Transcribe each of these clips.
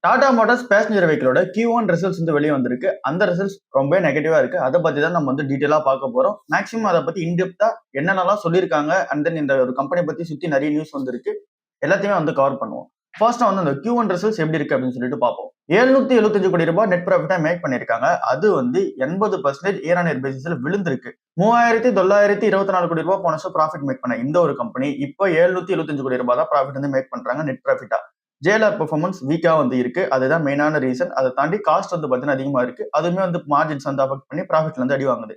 Tata Motors passenger வெஹிக்கிளோட Q1 results வந்து வெளியே வந்திருக்கு. அந்த ரிசல்ட்ஸ் ரொம்ப நெகட்டிவா இருக்கு. அதை பத்தி தான் நம்ம வந்து டீடைலா பார்க்க போறோம். மேக்ஸிமம் அதை பத்தி இன்டெப்தா என்னென்னலாம் சொல்லியிருக்காங்க அண்ட் தென் இந்த ஒரு கம்பெனி பத்தி சுத்தி நிறைய நியூஸ் வந்திருக்கு. எல்லாத்தையுமே வந்து கவர் பண்ணுவோம். ஃபர்ஸ்ட் வந்து அந்த Q1 ரிசல்ட்ஸ் எப்படி இருக்கு அப்படின்னு சொல்லிட்டு பார்ப்போம். 775 கோடி ரூபாய் நெட் ப்ராஃபிட்டா மேக் பண்ணிருக்காங்க. அது வந்து 80% இயர் ஆன் இயர் பேசிஸ்ல விழுந்திருக்கு. 3924 கோடி ரூபாய் போன வருஷம் ப்ராஃபிட் மேக் பண்ண இந்த ஒரு கம்பெனி இப்போ 775 கோடி ரூபாய் தான் ப்ராஃபிட் வந்து மேக் பண்றாங்க நெட் ப்ராஃபிட்டா. ஜேஎல்ஆர் பெர்ஃபார்மன்ஸ் வீக்கா வந்து இருக்கு. அதுதான் மெயினான ரீசன். அதை தாண்டி காஸ்ட் வந்து பாத்தீங்கன்னா அதிகமா இருக்கு. அதுவுமே வந்து மார்ஜின்ஸ் வந்து அஃபெக்ட் பண்ணி ப்ராஃபிட்ல வந்து அடி வாங்குது.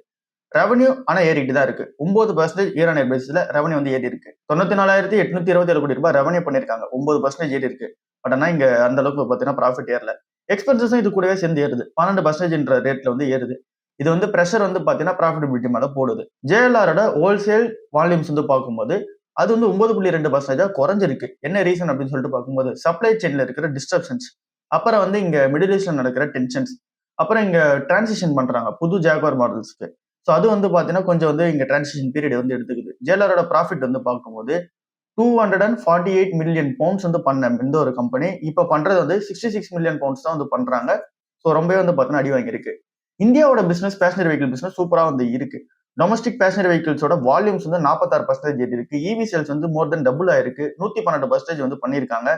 ரெவன்யூ ஆனா ஏறிட்டு தான் இருக்கு. 9% இயர் ஆன் இயர் பேசிஸ்ல ரெவன்யூ வந்து ஏறி இருக்கு. 94,827 கோடி ரூபாய் ரெவன்யூ பண்ணிருக்காங்க. 9% ஏறி இருக்கு. பட் ஆனா இங்க அந்த அளவுக்கு பாத்தீங்கன்னா ப்ராஃபிட் ஏறல. எக்ஸ்பென்சஸும் இது கூடவே சேர்ந்து ஏறுது. 12% ரேட்ல வந்து ஏறுது. இது வந்து பிரஷர் வந்து பாத்தீங்கன்னா ப்ராஃபிட்டபிலிட்டி மேல போடுது. ஜேஎல்ஆரோட ஹோல்சேல் வால்யூம்ஸ் வந்து பார்க்கும்போது அது வந்து 9.2% குறைஞ்சிருக்கு. என்ன ரீசன் அப்படின்னு சொல்லிட்டு பார்க்கும்போது சப்ளை செயின்ல இருக்கிற டிஸ்டர்பன்ஸ், அப்புறம் வந்து இங்க மிடில் ஈஸ்ட்ல நடக்கிற டென்ஷன்ஸ், அப்புறம் இங்க டிரான்சிஷன் பண்றாங்க புது ஜாகுவார் மாடல்ஸ்க்கு. ஸோ அது வந்து பாத்தீங்கன்னா கொஞ்சம் வந்து இங்க டிரான்சிஷன் பீரியட் வந்து எடுத்துக்குது. ஜேஎல்ஆரோட ப்ராஃபிட் வந்து பார்க்கும்போது 248 மில்லியன் பவுண்ட்ஸ் வந்து பண்ண இந்த ஒரு கம்பெனி இப்ப பண்றது வந்து 66 மில்லியன் பவுண்ட்ஸ் தான் வந்து பண்றாங்க. ஸோ ரொம்பவே வந்து பாத்தீங்கன்னா அடி வாங்கியிருக்கு. இந்தியாவோட பிசினஸ் பேசஞ்சர் வெஹிக்கிள் பிசினஸ் சூப்பரா வந்து இருக்கு. டொமஸ்டிக் பேசஞ்சர் வெஹிக்கிள்ஸோட வால்யூம்ஸ் வந்து 46% ஏறி இருக்கு. இவி சேல்ஸ் வந்து மோர் தென் டபுள் ஆயிருக்கு. 112% வந்து பண்ணியிருக்காங்க.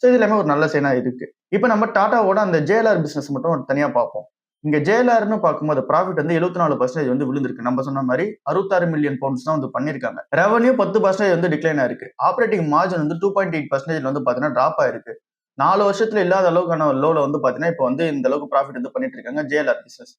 ஸோ இது எல்லாமே ஒரு நல்ல சைனா இருக்கு. இப்போ நம்ம டாட்டாவோட அந்த ஜேஎல்ஆர் பிசினஸ் மட்டும் தனியா பார்ப்போம். இங்க ஜேஎல்ஆர்னு பார்க்கும்போது ப்ராஃபிட் வந்து 74% வந்து விழுந்திருக்கு. நம்ம சொன்ன மாதிரி 66 மில்லியன் பவுண்ட்ஸ் தான் வந்து பண்ணிருக்காங்க. ரெவன்யூ 10% வந்து டிக்ளைன் ஆயிருக்கு. ஆப்ரேட்டிங் மார்ஜின் வந்து 2.8% வந்து பாத்தீங்கன்னா டிராப் ஆயிருக்கு. 4 வருஷத்துல இல்லாத அளவுக்கான லோல வந்து பாத்தீங்கன்னா இப்போ வந்து இந்த அளவுக்கு ப்ராஃபிட் வந்து பண்ணிட்டு இருக்காங்க ஜேஎல்ஆர் பிசினஸ்.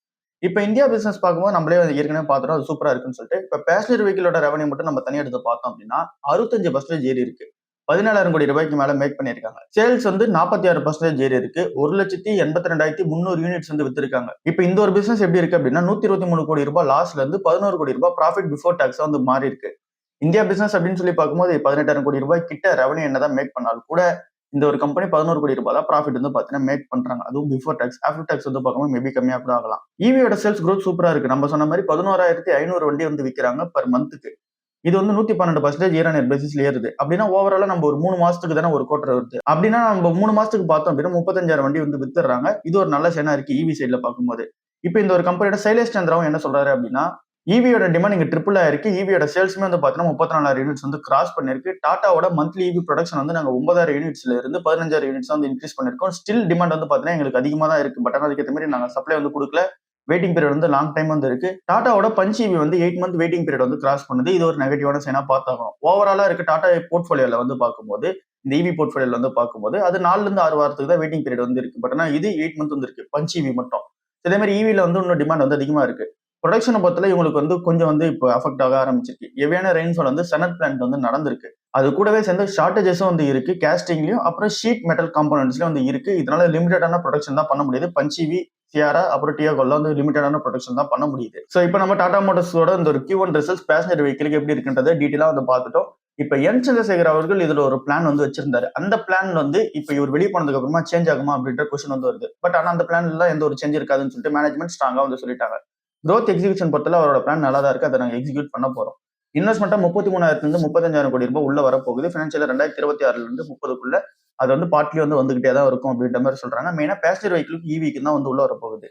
இப்ப இந்தியா பிசினஸ் பார்க்கும்போது நம்மளே ஏற்கனவே பார்த்துட்டோம் அது சூப்பரா இருக்குன்னு சொல்லிட்டு. இப்ப பேசஞ்சர் வெஹிக்கிளோட ரெவன்யூ மட்டும் நம்ம தனியா எடுத்து பார்த்தோம் அப்படின்னா 65% ஏறி இருக்கு. 17,000 கோடி ரூபாய்க்கு மேல மேக் பண்ணிருக்காங்க. சேல்ஸ் வந்து 46% ஏறி இருக்கு. 1,82,300 யூனிட்ஸ் வந்து வித்திருக்காங்க. இப்ப இந்த ஒரு பிசினஸ் எப்படி இருக்கு அப்படின்னா 123 கோடி ரூபாய் லாஸ்ல இருந்து 11 கோடி ரூபாய் ப்ராஃபிட் பிஃபோர் டாக்ஸ் வந்து மாறி இருக்கு. இந்தியா பிசினஸ் அப்படின்னு சொல்லி பார்க்கும்போது 18,000 கோடி ரூபாய் கிட்ட ரெவன்யூ என்னதான் மேக் பண்ணாலும் கூட இந்த ஒரு கம்பெனி 11 கோடி ரூபாய் தான் ப்ராஃபிட் வந்து பாத்தீங்கன்னா மேக் பண்றாங்க. அதுவும் பிஃபோர் டாக்ஸ். ஆஃப்டர் டாக்ஸ் வந்து பார்க்கும்போது மேபி கம்மியா கூட ஆகலாம். ஈவியோட சேல்ஸ் growth சூப்பரா இருக்கு. நம்ம சொன்ன மாதிரி 11,500 வண்டி வந்து விற்கிறாங்க பர் மந்த்துக்கு. இது வந்து 112% இயர் ஆன் இயர் பேசிஸ்ல ஏறுது. அப்படின்னா ஓவராலா நம்ம ஒரு 3 மாசத்துக்கு தானே ஒரு குவார்டர் வருது. அப்படின்னா நம்ம 3 மாசத்துக்கு பார்த்தோம் அப்படின்னா 35,000 வண்டி வந்து வித்துறாங்க. இது ஒரு நல்ல சைனா இருக்கு ஈவி சைட்ல பார்க்கும்போது. இப்போ இந்த ஒரு கம்பெனியோட சைலேஷ் சந்திராவும் என்ன சொல்றாரு அப்படின்னா ஈவியோட டிமாண்ட் இங்க ட்ரிபிள் ஆயிருக்கு. ஈவியோட சேல்ஸுமே வந்து பாத்தீங்கன்னா 34,000 யூனிட்ஸ் வந்து கிராஸ் பண்ணிருக்கு. டாட்டாவோட மந்த்லி ஈவி ப்ரொடக்ஷன் வந்து நாங்க 9,000 யூனிட்ஸ்ல இருந்து 15,000 யூனிட்ஸ் வந்து இன்க்ரீஸ் பண்ணிருக்கோம். ஸ்டில் டிமாண்ட் வந்து பாத்தீங்கன்னா எங்களுக்கு அதிகமா தான் இருக்கு. பட் ஆனால் அதுக்கேற்ற மாதிரி நாங்க சப்ளை வந்து கொடுக்கல. வெயிட்டிங் பீரியட் வந்து லாங் டைம் வந்து இருக்கு. டாட்டாவோட பஞ்ச் ஈவி வந்து 8 மந்த் வெயிட்டிங் பீரியட் வந்து கிராஸ் பண்ணுது. இது ஒரு நெகட்டிவான சைனா பார்த்தாகணும். ஓவராலா இருக்கு டாடா போர்ட்ஃபோலியோல வந்து பார்க்கும்போது இந்த ஈவி போர்ட்ஃபோலியோல வந்து பார்க்கும்போது அது 4 இருந்து 6 வாரத்துக்கு தான் வெயிட்டிங் பீரியட் வந்து இருக்கு. பட் ஆனா இது 8 மந்த் வந்து இருக்கு பஞ்ச் ஈவி மட்டும். இதே மாதிரி ஈவில வந்து இன்னும் டிமாண்ட் வந்து அதிகமா இருக்கு. ப்ரொடக்ஷனை பொறுத்தல இவங்களுக்கு வந்து கொஞ்சம் வந்து இப்போ அஃபெக்ட் ஆக ஆரம்பிச்சிருக்கு. ஹெவியான ரெயின்ஃபால் வந்து சனட் பிளான்ட் வந்து நடந்திருக்கு. அது கூடவே சேர்ந்து ஷார்டேஜஸும் வந்து இருக்கு. கேஸ்டிங்லயும் அப்புறம் ஷீட் மெட்டல் காம்போனன்ட்ஸ்லயும் வந்து இருக்கு. இதனால லிமிடெடான ப்ரொடக்ஷன் தான் பண்ண முடியுது. பஞ்சிவி சியாரா அப்புறம் டியாகோல வந்து லிமிடெடான ப்ரொடக்ஷன் தான் பண்ண முடியுது. ஸோ இப்போ நம்ம டாடா மோட்டர்ஸோட இந்த ஒரு Q1 ரிசல்ட்ஸ் பேசஞ்சர் வெஹிக்கிளுக்கு எப்படி இருக்குன்றதை டீட்டெயிலா வந்து பார்த்துட்டோம். இப்ப என் சந்திரசேகர் அவர்கள் இதுல ஒரு பிளான் வந்து வச்சிருந்தாரு. அந்த பிளான் வந்து இப்ப இவர் வெளியே போனதுக்கு அப்புறமா சேஞ்ச் ஆகுமா அப்படின்ற கொஸ்டின் வந்து வருது. பட் ஆனா அந்த பிளான்ல எந்த ஒரு சேஞ்ச் இருக்காதுன்னு சொல்லிட்டு மேனேஜ்மெண்ட் ஸ்ட்ராங்கா வந்து சொல்லிட்டாங்க. growth எக்ஸிகியூஷன் பொறுத்தல அவரோட பிளான் நல்லா தான் இருக்கு. அதை நாங்க எக்ஸிக்யூட் பண்ண போறோம். இன்வெஸ்ட்மெண்ட்டா 33,000 இருந்து 35,000 கோடி ரூபாய் உள்ள வரப்போகுது. பினான்சியல் 2026 இருந்து 30க்குள்ள அது வந்து பார்ட்லி வந்து வந்துகிட்டே தான் இருக்கும் அப்படின்ற மாதிரி சொல்றாங்க. மெயினா பேசஞ்சர் வெஹிக்கிளுக்கு ஈவிக்கு தான் வந்து உள்ள வரப்போகுது.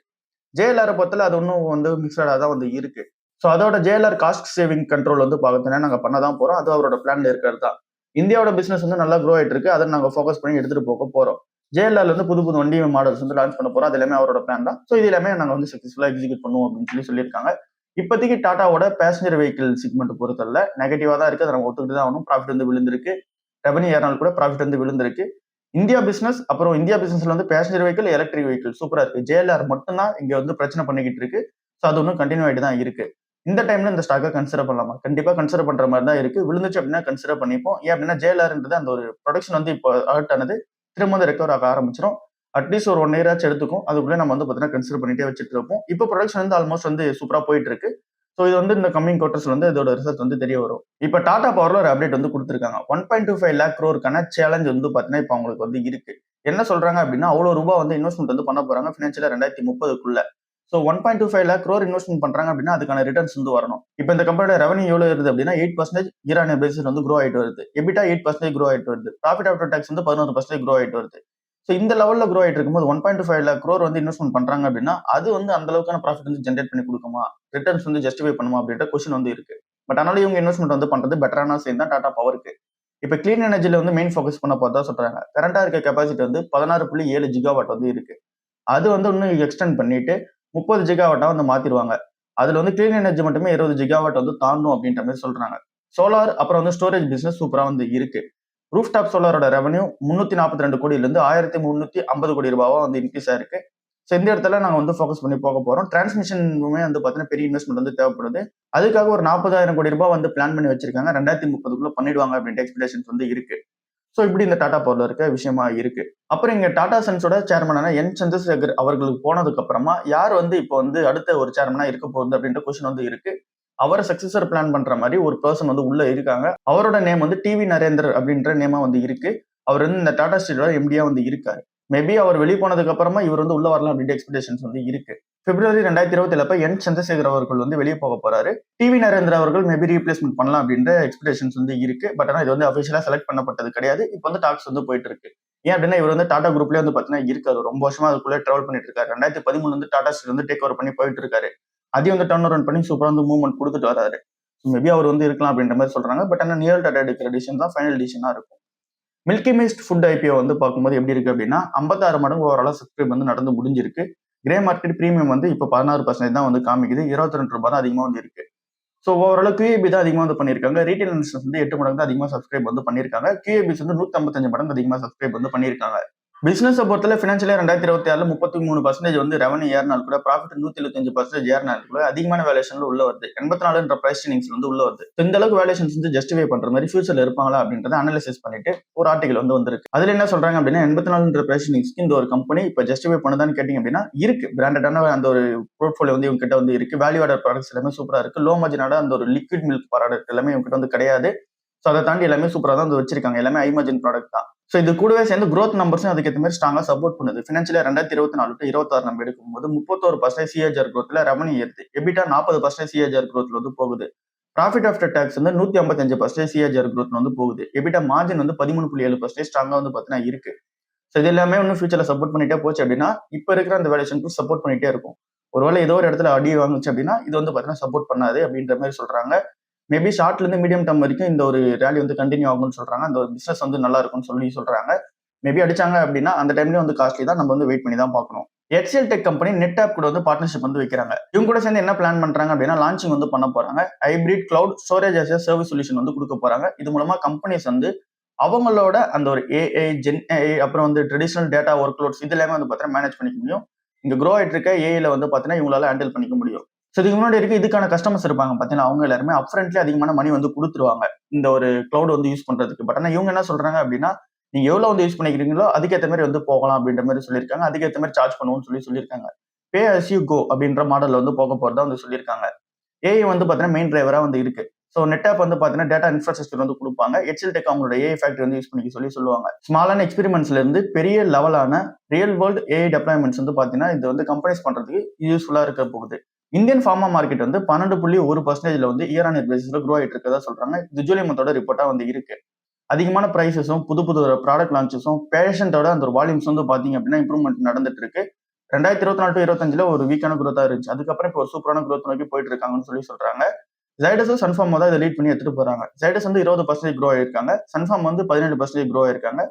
ஜேஎல்ஆர் பொறுத்தல அது ஒன்றும் வந்து மிக்சடா தான் வந்து இருக்கு. ஸோ அதோட ஜேஎல்ஆர் காஸ்ட் சேவிங் கண்ட்ரோல் வந்து பார்த்தீங்கன்னா நாங்க பண்ண தான் போறோம். அது அவரோட பிளான்ல இருக்கிறது தான். இந்தியாவோட பிசினஸ் வந்து நல்லா க்ரோ ஆயிட்டு இருக்கு. அதை நாங்க ஃபோக்கஸ் பண்ணி எடுத்துட்டு போக போறோம். ஜேஎல்ஆர்ல இருந்து புது புது வண்டி மாடல்ஸ் வந்து லான்ச் பண்ண போறோம். அது எல்லாமே அவரோட பிளான் தான். ஸோ இது எல்லாமே நாங்க வந்து சக்சஸ்ஃபுல்லா எக்ஸிக்யூட் பண்ணுவோம் அப்படின்னு சொல்லியிருக்காங்க. இப்போதைக்கு டாட்டாவோட பேசஞ்சர் வெஹிக்கிள் செக்மெண்ட் பொறுத்தல நெகட்டிவா தான் இருக்கு. அதை நம்ம ஒத்துக்கிட்டு தான் ஆகணும். ப்ராஃபிட் வந்து விழுந்திருக்கு. ரெவன்யூ ஏறினாலும் கூட ப்ராஃபிட் வந்து விழுந்திருக்கு. இந்தியா பிசினஸ் அப்புறம் இந்தியா பிசினஸ்ல வந்து பேசஞ்சர் வெஹிக்கிள் எலக்ட்ரிக் வெஹிக்கிள் சூப்பரா இருக்கு. ஜேஎல்ஆர் மட்டும் தான் இங்க வந்து பிரச்சனை பண்ணிக்கிட்டு இருக்கு. ஸோ அது ஒன்றும் கண்டினியூ ஆகிட்டு தான் இருக்கு. இந்த டைம்ல இந்த ஸ்டாக்கை கன்சிடர் பண்ணலாமா? கண்டிப்பா கன்சிடர் பண்ற மாதிரி தான் இருக்கு. விழுந்துச்சு அப்படின்னா கன்சிடர் பண்ணிப்போம். ஏன் அப்படின்னா ஜேஎல்ஆர்ன்றது அந்த ஒரு ப்ரொடக்ஷன் வந்து இப்போ ஹர்ட் ஆனது திரும்ப வந்து ரெக்கவர் ஆக ஆரம்பிச்சிடும். அட்லீஸ்ட் ஒரு 1 இயர் ஆச்சு எடுத்துக்கும். அதுக்குள்ளே நம்ம வந்து பார்த்தீங்கன்னா கன்சிடர் பண்ணிட்டே வச்சுட்டு இருப்போம். இப்போ ப்ரொடக்ஷன் வந்து ஆல்மோஸ்ட் வந்து சூப்பரா போயிட்டு இருக்கு. ஸோ இது வந்து இந்த கம்மிங் குவார்டர்ஸ் வந்து இதோட ரிசல்ட் வந்து தெரிய வரும். இப்போ டாடா பவர்ல ஒரு அப்டேட் வந்து கொடுத்துருக்காங்க. 1.25 லேக் crore சேலஞ்ச் வந்து பார்த்தீங்கன்னா இப்போ அவங்களுக்கு வந்து இருக்கு. என்ன சொல்றாங்க அப்படின்னா அவ்வளோ ரூபாய் வந்து இன்வெஸ்ட்மெண்ட் வந்து பண்ண போறாங்க ஃபினான்ஷியலா 2030க்குள்ள. ஸோ 1.25 லேக் crore இன்வெஸ்ட்மெண்ட் பண்றாங்க அப்படின்னா அதுக்கான ரிட்டர்ன்ஸ் வந்து வரணும். இப்போ இந்த கம்பெனியோட ரெவன்யூ எவ்வளவு இருக்குது அப்படின்னா 8% இயர் ஆன் இயர் பேசிஸ் வந்து க்ரோ ஆயிட்டு வருது. எபிட்டா 8% க்ரோ ஆயிட்டு வருது. ப்ராஃபிட் ஆஃப்டர் டாக்ஸ் வந்து 11% க்ரோ ஆயிட்டு வருது. ஸோ இந்த லெவலில் க்ரோ ஆகிட்டு இருக்கும்போது 1.25 lakh crore வந்து இன்வெஸ்ட்மெண்ட் பண்ணுறாங்க அப்படின்னா அது வந்து அந்த அளவுக்கான ப்ராஃபிட் வந்து ஜென்ரேட் பண்ணி கொடுக்குமா, ரிட்டர்ன்ஸ் வந்து ஜஸ்டிஃபை பண்ணுமா அப்படின்ற கொஸ்டின் வந்து இருக்கு. பட் அதனால இவங்க இன்வெஸ்ட்மெண்ட் வந்து பண்றது பெட்டரான சேர்ந்து தான் டாடா பவருக்கு. இப்போ கிளீன் எனர்ஜியில் வந்து மெயின் ஃபோக்கஸ் பண்ண போகிறதா சொல்றாங்க. கரண்டா இருக்க கெப்பாசிட்டி வந்து 16.7 ஜிகாவாட் வந்து இருக்கு. அது வந்து இன்னும் எக்ஸ்டெண்ட் பண்ணிட்டு 30 ஜிகாவாட்டா வந்து மாத்திடுவாங்க. அதுல வந்து கிளீன் எனர்ஜி மட்டுமே 20 ஜிகாவாட் வந்து தாண்டும் அப்படின்ற மாதிரி சொல்றாங்க. சோலார் அப்புறம் வந்து ஸ்டோரேஜ் பிசினஸ் சூப்பரா வந்து இருக்கு. ரூஃப்டாப் சோலாரோட ரெவன்யூ 342 கோடியிலிருந்து 1350 கோடி ரூபாவா வந்து இன்க்ரீஸ் ஆயிருக்கு. ஸோ இந்த இடத்துல நாங்கள் வந்து ஃபோக்கஸ் பண்ணி போக போறோம். டிரான்ஸ்மிஷனுமே வந்து பார்த்தீங்கன்னா பெரிய இன்வெஸ்ட்மெண்ட் வந்து தேவைப்படுது. அதுக்காக ஒரு 40,000 கோடி ரூபாய் வந்து பிளான் பண்ணி வச்சிருக்காங்க. 2030க்குள்ள பண்ணிடுவாங்க அப்படின்ற எக்ஸ்பெக்டேஷன்ஸ் வந்து இருக்கு. ஸோ இப்படி இந்த டாடா பவர்ல இருக்க விஷயமா இருக்கு. அப்புறம் இங்க டாடா சன்ஸோட சேர்மனான என் சந்திரசேகர் அவர்களுக்கு போனதுக்கு அப்புறமா யார் வந்து இப்போ வந்து அடுத்த ஒரு சேர்மனா இருக்க போகுது அப்படின்ற கொஸ்டின் வந்து இருக்கு. அவரை சக்சஸர் பிளான் பண்ற மாதிரி ஒரு பர்சன் வந்து உள்ள இருக்காங்க. அவரோட நேம் வந்து டிவி நரேந்தர் அப்படின்ற நேமா வந்து இருக்கு. அவர் வந்து இந்த டாடா ஸ்டீலோட எம்டியா வந்து இருக்காரு. மேபி அவர் வெளியே போனதுக்கு அப்புறமா இவர் வந்து உள்ள வரலாம் அப்படின்ற எக்ஸ்பெக்டேஷன்ஸ் வந்து இருக்கு. பிப்ரவரி 2027 என் சந்திரசேகர் அவர்கள் வந்து வெளியே போக போறாரு. டிவி நரேந்திர அவர்கள் மேபி ரீப்ளேஸ்மெண்ட் பண்ணலாம் அப்படின்ற எக்ஸ்பெக்டேஷன்ஸ் வந்து இருக்கு. பட் ஆனால் இது வந்து அஃபிஷியலா செலக்ட் பண்ணப்பட்டது கிடையாது. இப்போ வந்து டாக்ஸ் வந்து போயிட்டு இருக்கு. ஏன் அப்படின்னா இவர் வந்து டாடா குரூப்லேயே வந்து பார்த்தீங்கன்னா இருக்காரு. ரொம்ப வருஷமா அதுக்குள்ளே ட்ராவல் பண்ணிட்டு இருக்காரு. 2013 வந்து டாடா ஸ்டீல் வந்து டேக் ஓவர் பண்ணி போயிட்டு இருக்காரு. அதையும் வந்து டர்ன் அரவுண்ட் பண்ணி சூப்பரா வந்து மூவ்மெண்ட் கொடுத்துட்டு வராரு. மேபி அவர் வந்து இருக்கலாம் அப்படின்ற மாதிரி சொல்றாங்க. பட் ஆனால் நியர் டாடா எடுக்கிற டிசிஷன் தான் ஃபைனல் டிசிஷனா இருக்கும். மில்கி மிஸ்ட் ஃபுட் ஐபிஓ வந்து பார்க்கும்போது எப்படி இருக்கு அப்படின்னா 56 மடங்கு ஓவராலா சப்ஸ்கிரைப் வந்து நடந்து முடிஞ்சிருக்கு. கிரே மார்க்கெட் பிரீமியம் வந்து இப்போ 16% தான் வந்து காமிக்குது. 22 ரூபாய் தான் அதிகமாக வந்து இருக்கு. ஸோ ஓவரால் QAB தான் அதிகமாக வந்து பண்ணியிருக்காங்க. ரீட்டைல் இன்வெஸ்டர்ஸ் வந்து 8 மடங்கு தான் அதிகமாக சப்ஸ்கிரைப் வந்து பண்ணியிருக்காங்க. QABs வந்து 155 மடங்கு அதிகமாக சப்ஸ்கிரைப் வந்து பண்ணியிருக்காங்க. பிசினஸ் பொறுத்தல ஃபினான்ஷியல் 2026 33% வந்து ரெவன்யூ ஏறினால் கூட ப்ராஃபிட் 175% ஏறினால் கூட அதிகமான வேல்யூஷன்ல உள்ள வருது. 84 பிரைஸ் வந்து உள்ள வருது. இந்த அளவுக்கு வேல்யூஷன்ஸ் வந்து ஜஸ்டிஃபை பண்ற மாதிரி ஃபியூச்சர்ல இருப்பாங்களா அப்படின்றத அனலைசிஸ் பண்ணிட்டு ஒரு ஆர்டிகல் வந்து வந்திருக்கு. அதுல என்ன சொல்றாங்க அப்படின்னா 84 பிரைஸ் இந்த ஒரு கம்பெனி இப்ப ஜஸ்டிஃபை பண்ணுதான்னு கேட்டீங்க அப்படின்னா இருக்கு. பிராண்டடான அந்த ஒரு போர்ட்ஃபோலியோ வந்து இவங்க கிட்ட வந்து இருக்கு. வேல்யூ ஆடட் ப்ராடக்ட்ஸ் எல்லாமே சூப்பரா இருக்கு. லோ மார்ஜினோட அந்த ஒரு லிக்விட் மில்க் ப்ராடக்ட் எல்லாமே இவங்க கிட்ட வந்து கிடையாது. ஸோ அதை தாண்டி எல்லாமே சூப்பராக தான் வந்து வச்சிருக்காங்க. எல்லாமே ஹை மார்ஜின் ப்ராடக்ட் தான். ஸோ இது கூடவே சேர்ந்து க்ரோத் நம்பர்ஸும் அதுக்கேற்ற மாதிரி ஸ்ட்ராங்காக சப்போர்ட் பண்ணுது. ஃபினான்ஷியல் 2024 to 26 நம்ம எடுக்கும்போது 31% CAGR க்ரோத்ல ரெவன்யூ ஏறுது. எபிட்டா 40% CAGR க்ரோத்ல வந்து போகுது. ப்ராஃபிட் ஆஃப்டர் டாக்ஸ் வந்து 155% CAGR க்ரோத்ல வந்து போகுது. எபிட்டா மார்ஜின் வந்து 13.7% ஸ்ட்ராங்காக வந்து பார்த்தீங்கன்னா இருக்கு. ஸோ இது எல்லாமே இன்னும் ஃபியூச்சர்ல சப்போர்ட் பண்ணிட்டே போச்சு அப்படின்னா இப்போ இருக்கிற அந்த வேல்யூஷனுக்கு சப்போர்ட் பண்ணிட்டே இருக்கும். ஒருவேளை ஏதோ ஒரு இடத்துல அடி வாங்குச்சு அப்படின்னா இது வந்து பார்த்தீங்கன்னா சப்போர்ட் பண்ணாது அப்படின்ற மாதிரி சொல்றாங்க. மேபி ஷார்ட்ல இருந்து மீடியம் டர்ம் வரைக்கும் இந்த ஒரு ரேலி வந்து கண்டினியூ ஆகும்னு சொல்றாங்க. அந்த ஒரு பிசினஸ் வந்து நல்லா இருக்கும்னு சொல்லி சொல்றாங்க. மேபி அடிச்சாங்க அப்படின்னா அந்த டைம்லயும் வந்து காஸ்ட்லி தான், நம்ம வந்து வெயிட் பண்ணி தான் பார்க்கணும். HCL டெக் கம்பெனி நெட்ஆப் கூட வந்து பார்ட்னர்ஷிப் வந்து வைக்கிறாங்க. இவங்க கூட சேர்ந்து என்ன பிளான் பண்றாங்க அப்படின்னா லான்ச்சிங் வந்து பண்ண போறாங்க. Hybrid cloud storage as service solution வந்து கொடுக்க போறாங்க. இது மூலமா கம்பெனிஸ் வந்து அவங்களோட அந்த ஒரு AI ஜென் AI அப்புறம் வந்து ட்ரெடிஷனல் டேட்டா ஒர்க் லோட்ஸ் இது எல்லாமே வந்து பார்த்தீங்கன்னா மேனேஜ் பண்ணிக்க முடியும். இங்க க்ரோ ஆயிட்டு இருக்க ஏஐல வந்து பார்த்தீங்கன்னா இவங்களால ஹேண்டில் பண்ணிக்க முடியும். ஸோ இதுக்கு முன்னாடி இருக்கு இதுக்கான கஸ்டமர்ஸ் இருப்பாங்க பார்த்தீங்கன்னா அவங்க எல்லாருமே அப்ஃப்ரண்ட்லேயே அதிகமான மணி வந்து கொடுத்துருவாங்க இந்த ஒரு கிளவுட் வந்து யூஸ் பண்றதுக்கு. பட் ஆனால் இவங்க என்ன சொல்றாங்க அப்படின்னா நீங்க எவ்வளவு வந்து யூஸ் பண்ணிக்கிறீங்களோ அதுக்கேற்ற மாதிரி வந்து போகலாம் அப்படின்ற மாதிரி சொல்லியிருக்காங்க. அதுக்கேற்ற மாதிரி சார்ஜ் பண்ணுவோம்னு சொல்லியிருக்காங்க. பே அஸ் யூ கோ அப்படின்ற மாடல்ல வந்து போக போறதா வந்து சொல்லியிருக்காங்க. ஏஐ வந்து பார்த்தீங்கன்னா மெயின் டிரைவரா வந்து இருக்கு. ஸோ நெட்ஆப் வந்து பார்த்தீங்கன்னா டேட்டா இன்ஃப்ராஸ்ட்ரக்சர் வந்து கொடுப்பாங்க. HCL டெக் அவங்களோட ஏஐ ஃபேக்டரி வந்து யூஸ் பண்ணிக்க சொல்லுவாங்க. ஸ்மாலான எக்ஸ்பெரிமெண்ட்ஸ்ல இருந்து பெரிய லெவலான ரியல் வேர்ல்டு ஏஐ டெப்ளாய்மெண்ட்ஸ் வந்து பார்த்தீங்கன்னா இது வந்து கம்பெனிஸ் பண்றதுக்கு யூஸ்ஃபுல்லா இருக்க போகுது. இந்தியன் ஃபார்மா மார்க்கெட் வந்து 12.1% வந்து இயர் ஆன் இயர் பேசிஸ்ல க்ரோ ஆயிட்டு இருக்கதா சொல்றாங்க. இது ஜூலை மந்தோட ரிப்போர்ட்டா வந்து இருக்கு. அதிகமான ப்ரைஸஸும் புது ப்ராடக்ட் லான்ச்சஸும் பேஷண்டோட அந்த ஒரு வால்யூம்ஸ் வந்து பாத்தீங்க அப்படின்னா இம்ப்ரூவ்மெண்ட் நடந்துட்டு இருக்கு. 2024 to 25 ஒரு வீக்கான க்ரோத்தா இருந்துச்சு. அதுக்கப்புறம் இப்போ ஒரு சூப்பரான க்ரோத் நோக்கி போயிட்டு இருக்காங்கன்னு சொல்றாங்க. ஜைடஸும் சன்ஃபார்ம் தான் இதை லீட் பண்ணி எடுத்துட்டு போறாங்க. ஜைடஸ் வந்து 20% க்ரோ ஆயிருக்காங்க. சன்ஃபார்ம் வந்து 17% க்ரோ ஆயிருக்காங்க.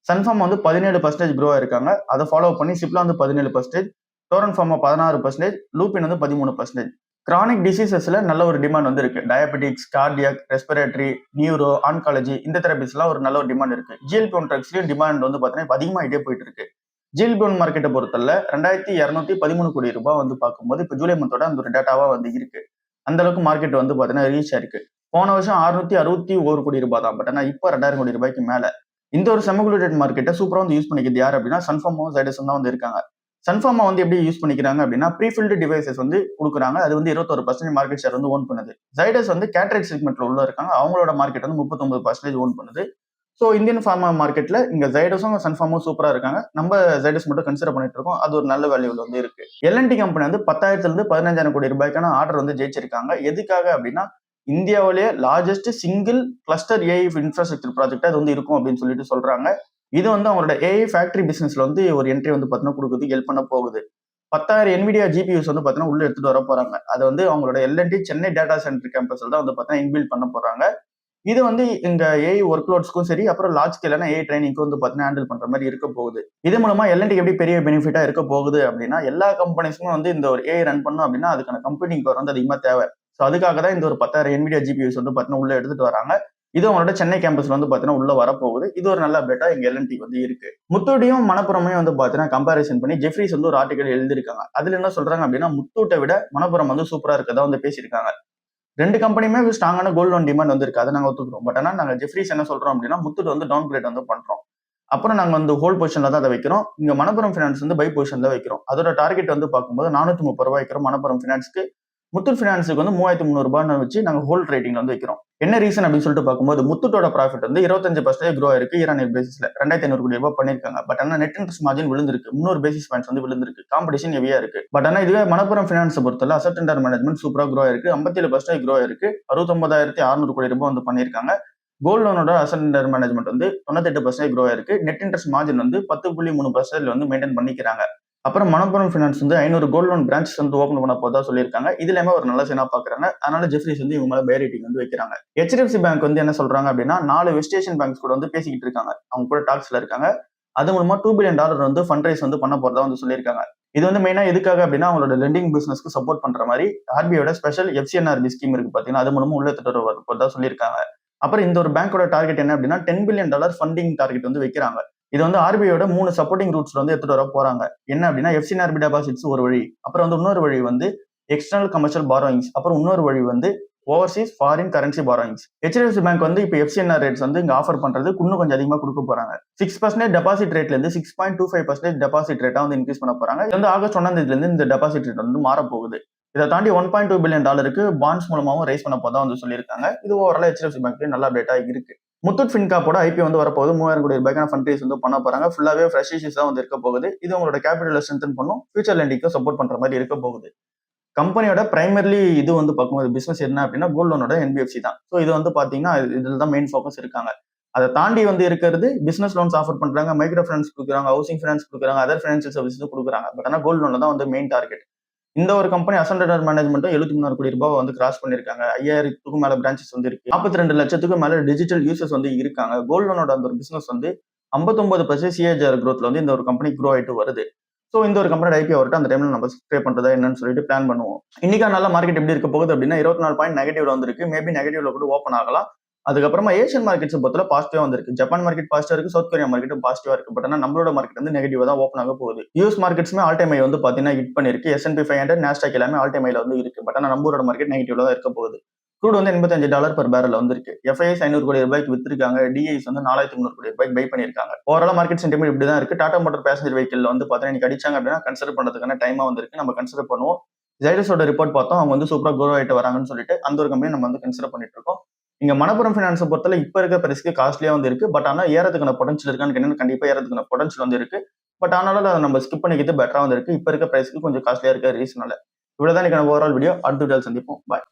சன்ஃபார்ம் வந்து 17% க்ரோ ஆயிருக்காங்க. அதை ஃபாலோ பண்ணி சிப்லா வந்து 17%, டோரன் ஃபார்மா 16%, லூபின் வந்து 13%. கிரானிக் டிசீசஸ்ல நல்ல ஒரு டிமாண்ட் வந்து இருக்கு. Diabetics, cardiac, respiratory, neuro, oncology இந்த தெரபிஸ்லாம் ஒரு நல்ல ஒரு டிமாண்ட் இருக்கு. GLP-1 ட்ரக்ஸ்லயும் டிமாண்ட் வந்து பாத்தீங்கன்னா இப்போ அதிகமாகிட்டே போயிட்டு இருக்கு. GLP-1 மார்க்கெட்டை பொறுத்தல 2213 கோடி ரூபாய் வந்து பார்க்கும்போது இப்போ ஜூலை மந்தோட அந்த ஒரு டேட்டாவா வந்து இருக்கு. அந்த அளவுக்கு மார்க்கெட் வந்து பாத்தீங்கன்னா ரீச் ஆயிருக்கு. போன வருஷம் 661 கோடி ரூபாய் தான். பட் ஆனா இப்போ 2000 கோடி ரூபாய்க்கு மேல. இந்த ஒரு செமிகுலேட்டட் மார்க்கெட்டை சூப்பரா வந்து யூஸ் பண்ணிக்கிறது யார் அப்படின்னா சன்ஃபார்மும் ஜைடஸும் தான் வந்து இருக்காங்க. சன்ஃபார்மா வந்து எப்படி யூஸ் பண்ணிக்கிறாங்க அப்படின்னா ப்ரீஃபில்டு டிவைசஸ் வந்து கொடுக்குறாங்க. அது வந்து 21% மார்க்கெட் ஷேர் வந்து ஓன் பண்ணுது. ஜைடஸ் வந்து கேட்ரேட் செக்மெண்ட்ல உள்ள இருக்காங்க. அவங்களோட மார்க்கெட் வந்து 39% ஓன் பண்ணுது. ஸோ இந்தியன் ஃபார்மா மார்க்கெட்ல இங்க ஜைடஸும் சன்ஃபார்மும் சூப்பரா இருக்காங்க. நம்ம ஜைடஸ் மட்டும் கன்சிடர் பண்ணிட்டு இருக்கோம். அது ஒரு நல்ல வேல்யூல வந்து இருக்கு. L&T கம்பெனி வந்து 10,000 to 15,000 கோடி ரூபாய்க்கான ஆர்டர் வந்து ஜெயிச்சிருக்காங்க. எதுக்காக அப்படின்னா இந்தியாவிலேயே largest single cluster AI infrastructure ப்ராஜெக்டா இது வந்து இருக்கும் அப்படின்னு சொல்லிட்டு சொல்றாங்க. இது வந்து அவங்களோட ஏஐ ஃபேக்டரி பிசினஸ்ல வந்து ஒரு என்ட்ரி வந்து பார்த்தீங்கன்னா கொடுக்குறதுக்கு ஹெல்ப் பண்ண போகுது. 10,000 NVIDIA GPUs வந்து பார்த்தீங்கன்னா உள்ள எடுத்துட்டு வர போறாங்க. அது வந்து அவங்களோட எல்என்டி சென்னை டேட்டா சென்டர் கேம்பஸ்ல தான் வந்து பார்த்தீங்கன்னா இன்பில்ட் பண்ண போறாங்க. இது வந்து இந்த ஏஐ ஒர்க் லோட்ஸ்க்கும் சரி, அப்புறம் லார்ஜ் ஸ்கேலான ஏஐ ட்ரைனிங்க்கு வந்து பார்த்தீங்கன்னா ஹேண்டில் பண்ற மாதிரி இருக்க போகுது. இது மூலமா எல்என்டிக்கு எப்படி பெரிய பெனிஃபிட்டா இருக்க போகுது அப்படின்னா, எல்லா கம்பெனிஸுமே வந்து இந்த ஒரு ஏஐ ரன் பண்ணணும் அப்படின்னா அதுக்கான கம்ப்யூட்டிங் பவர் வந்து அதிகமா தேவை. ஸோ அதுக்காக தான் இந்த ஒரு 10,000 NVIDIA GPUs வந்து பார்த்தீங்கன்னா உள்ள எடுத்துட்டு வராங்க. இது அவங்களோட சென்னை கேம்பஸ்ல வந்து பார்த்தீங்கன்னா உள்ள வரப்போகுது. இது ஒரு நல்ல அப்டேட்டா எங்க எல்என்டிக்கு வந்து இருக்கு. முத்தூட்டையும் மணப்புறமையும் வந்து பார்த்தீங்கன்னா கம்பேரிசன் பண்ணி ஜெஃப்ரிஸ் வந்து ஒரு ஆர்டிகல் எழுதியிருக்காங்க. அதுல என்ன சொல்றாங்க அப்படின்னா, முத்தூட்டை விட மணப்புறம் வந்து சூப்பரா இருக்கதா வந்து பேசியிருக்காங்க. 2 கம்பெனியுமே ஸ்ட்ராங்கான கோல்ட் லோன் டிமாண்ட் வந்து இருக்கு. அத நாங்க ஒத்துக்கிறோம். பட் ஆனா நாங்க ஜெஃப்ரிஸ் என்ன சொல்றோம் அப்படின்னா, முத்தூட் வந்து டவுன் கிரேட் வந்து பண்றோம். அப்புறம் நாங்க வந்து ஹோல்ட் பொசிஷன்ல தான் அத வைக்கிறோம். இங்க மணப்புரம் ஃபைனான்ஸ் வந்து பை பொசிஷன்ல வைக்கிறோம். அதோட டார்கெட் வந்து பார்க்கும்போது ரூ. 430 வைக்கிறோம் மணப்புரம் ஃபைனான்ஸ்க்கு. முத்தூட் ஃபைனான்ஸுக்கு வந்து ரூ. 3,300 வச்சு நாங்க ஹோல்ட் ரேட்டிங்ல வந்து வைக்கிறோம். என்ன ரீசன் அப்படின்னு சொல்லிட்டு பார்க்கும்போது, முத்தூட்டோட ப்ராஃபிட் வந்து 25% க்ரோ ஆயிருக்கு இயர் ஆன் இயர் பேசிஸ்ல. ரூ. 2,500 கோடி பண்ணிருக்காங்க. பட் ஆனா நெட் இன்ட்ரெஸ்ட் மார்ஜின் விழுந்திருக்கு. 300 பேசிஸ் பாயிண்ட்ஸ் வந்து விழுந்திருக்கு. காம்படிஷன் ஹெவியா இருக்கு. பட் ஆனா இதுவே மணப்புரம் ஃபைனான்ஸ் பொறுத்தவரை அசெட் அண்டர் மேனேஜ்மெண்ட் சூப்பரா க்ரோ ஆயிருக்கு. 57% க்ரோ ஆயிருக்கு. 69,600 கோடி வந்து பண்ணிருக்காங்க. கோல்ட் லோனோட அசெட் அண்டர் மேனேஜ்மெண்ட் வந்து 98% க்ரோ ஆயிருக்கு. நெட் இன்ட்ரெஸ்ட் மார்ஜின் வந்து 10.3% வந்து மெயின்டைன் பண்ணிக்கிறாங்க. அப்புறம் மணப்புரம் ஃபைனான்ஸ் வந்து 500 கோல்ட் லோன் பிரான்ச்சஸ் வந்து ஓப்பன் பண்ண போதா சொல்லியிருக்காங்க. இதுலயுமே ஒரு நல்ல சைனா பாக்குறாங்க. அதனால ஜெஃப்ரிஸ் வந்து இவங்க மேல பை ரேட்டிங் வந்து வைக்கிறாங்க. HDFC பேங்க் வந்து என்ன சொல்றாங்க அப்படின்னா, 4 வெஸ்ட் ஏஷியன் பேங்க்ஸ் கூட வந்து பேசிக்கிட்டு இருக்காங்க. அவங்க கூட டாக்ஸ்ல இருக்காங்க. அது மூலமா $2 பில்லியன் வந்து ஃபண்ட் ரைஸ் வந்து பண்ண போறதா வந்து சொல்லியிருக்காங்க. இது வந்து மெயினா எதுக்காக அப்படின்னா, அவங்களோட லெண்டிங் பிசினஸ்க்கு சப்போர்ட் பண்ற மாதிரி ஆர்பிஐயோட ஸ்பெஷல் FCNRB ஸ்கீம் இருக்கு பாத்தீங்கன்னா, அது மூலமா உள்ள எடுத்துட்டு வர போறதா சொல்லியிருக்காங்க. அப்புறம் இந்த ஒரு பேங்கோட டார்கெட் என்ன அப்படின்னா, $10 பில்லியன் ஃபண்டிங் டார்கெட் வந்து வைக்கிறாங்க. இது வந்து ஆர்பிஐயோட 3 சப்போர்ட்டிங் ரூட்ஸ்ல வந்து எடுத்துட்டு வர போறாங்க. என்ன அப்படின்னா, FCNRB டெபாசிட்ஸ் ஒரு வழி, அப்புறம் வந்து இன்னொரு வழி வந்து எக்ஸ்டர்னல் கமர்ஷியல் பாரோயிங்ஸ், அப்புறம் இன்னொரு வழி வந்து Overseas foreign currency borrowings. HDFC bank வந்து இப்போ FCNR ரேட்ஸ் வந்து இங்க ஆஃபர் பண்றது இன்னும் கொஞ்சம் அதிகமா கொடுக்க போறாங்க. 6% டெபாசிட் ரேட்ல இருந்து 6.25% டெபாசிட் ரேட்டா வந்து இன்க்ரீஸ் பண்ண போறாங்க. இது வந்து ஆகஸ்ட் 1ஆம் தேதியில இருந்து இந்த டெபாசிட் ரேட் வந்து மாற போகுது. இதை தாண்டி $1.2 பில்லியன் பாண்ட்ஸ் மூலமாவும் ரைஸ் பண்ண போதா வந்து சொல்லியிருக்காங்க. இது ஓவரால் HDFC பேங்க் நல்ல அப்டேட்டா இருக்கு. முத்தூட் ஃபின்காப்போட ஐபிஓ வந்து வரப்போகுது. 3000 கோடி ரூபாய்க்கான ஃபண்ட் ரைஸ் வந்து பண்ண போறாங்க. ஃபுல்லாவே ஃப்ரெஷ் இஷ்யூஸ் தான் வந்து இருக்க போகுது. இது உங்களோட கேபிட்டலை ஸ்ட்ரென்தன் பண்ணும். ஃபியூச்சர் லெண்டிங்க்கு சப்போர்ட் பண்ற மாதிரி இருக்க போகுது. கம்பெனியோட பிரைமர்லி இது வந்து பார்க்கும்போது பிசினஸ் என்ன அப்படின்னா, கோல்ட் லோனோட NBFC தான். ஸோ இது வந்து பாத்தீங்கன்னா இதுல தான் மெயின் ஃபோக்கஸ் இருக்காங்க. அதை தாண்டி வந்து இருக்கிறது பிசினஸ் லோன்ஸ் ஆஃபர் பண்றாங்க, மைக்ரோ ஃபைனான்ஸ் கொடுக்குறாங்க, ஹவுசிங் ஃபைனான்ஸ் கொடுக்குறாங்க, அதர் ஃபைனான்சியல் சர்வீஸும் கொடுக்குறாங்க. பட் ஆனா கோல்ட் லோன்ல தான் வந்து மெயின் டார்கெட். இந்த ஒரு கம்பெனி அசெட் அண்டர் மேனேஜ்மெண்ட் 73 கோடி ரூபாய் வந்து கிராஸ் பண்ணிருக்காங்க. 5000க்கும் மேல பிரான்ச்சஸ் வந்து இருக்கு. 42 லட்சத்துக்கும் மேல டிஜிட்டல் யூசர்ஸ் வந்து இருக்காங்க. கோல்ட் லோனோட அந்த ஒரு பிசினஸ் வந்து 59% CAGR growthல வந்து இந்த ஒரு கம்பெனி க்ரோ ஆயிட்டு வருது. ஸோ இந்த ஒரு கம்பெனி ஐபிஓ வரட்டும், அந்த டைம்ல நம்ம சப்ஸ்கிரைப் பண்றதா என்னன்னு சொல்லிட்டு பிளான் பண்ணுவோம். இன்னைக்கு நல்ல மார்க்கெட் எப்படி இருக்க போகுது அப்படின்னா, 24 பாயிண்ட் நெகட்டிவ்ல வந்திருக்கு. மேபி நெகட்டிவ்ல கூட ஓப்பன் ஆகலாம். அதுக்கப்புறமா ஏஷியன் மார்க்கெட்ஸ் பொறுத்தவரை பாசிட்டிவா வந்திருக்கு. ஜப்பான் மார்க்கெட் பாசிட்டிவா இருக்கு, சவுத் கொரியா மார்க்கெட்டும் பாசிட்டிவா இருக்கு. பட் ஆனா நம்மளோட மார்க்கெட் வந்து நெகட்டிவா தான் ஓப்பன் ஆக போகுது. யூஎஸ் மார்க்கெட்ஸ்மே ஆல் டைம் ஹை வந்து பாத்தீங்கன்னா ஹிட் பண்ணிருக்கு. S&P 500, நாஸ்டாக் எல்லாமே ஆல் டைம் ஹைல வந்து இருக்கு. பட் ஆனா நம்மளோட மார்க்கெட் நெகட்டிவ்ல தான் இருக்க போகுது. க்ரூட் வந்து $85 per barrel வந்திருக்கு. FIS 500 கோடி ரூபாய்க்கு வித்திருக்காங்க. DIs வந்து 4,300 கோடி ரூபாய்க்கு பை பண்ணிருக்காங்க. ஓவரால் மார்க்கெட் சென்டிமெண்ட் இப்படி தான் இருக்கு. டாடா மோட்டார் பேசஞ்சர் வெஹிக்கிள் வந்து பாத்தீங்கன்னா இன்னைக்கு அடிச்சாங்க அப்படின்னா கன்சிடர் பண்றதுக்கான டைமா வந்திருக்கு. நம்ம கன்சிடர் பண்ணுவோம். ஜைடஸோட ரிப்போர்ட் பார்த்தோம். அவங்க வந்து சூப்பரா க்ரோ ஆயிட்டு வராங்கன்னு சொல்லிட்டு அந்த ஒரு கம்பெனி நம்ம வந்து கன்சிடர் பண்ணிட்டு இருக்கோம். இங்க மணப்புரம் ஃபைனான்ஸ் பொறுத்தவரை இப்ப இருக்க பிரைஸ்க்கு காஸ்ட்லியா வந்து இருக்கு. பட் ஆனா ஏறதுக்கான பொட்டன்ஷியல் இருக்கான்னு கண்டிப்பா ஏறதுக்கான பொட்டன்ஷியல் வந்து இருக்கு. பட் ஆனாலும் அதை நம்ம ஸ்கிப் பண்ணிக்கிட்டு பெட்டரா வந்து இருக்கு. இப்ப இருக்க பிரைஸ்க்கு கொஞ்சம் காஸ்ட்லியா இருக்க ரீசனால. இவ்வளவுதான் இன்னைக்கான ஓவரால் வீடியோ. அடுத்த வீடியோவில் சந்திப்போம். பாய்.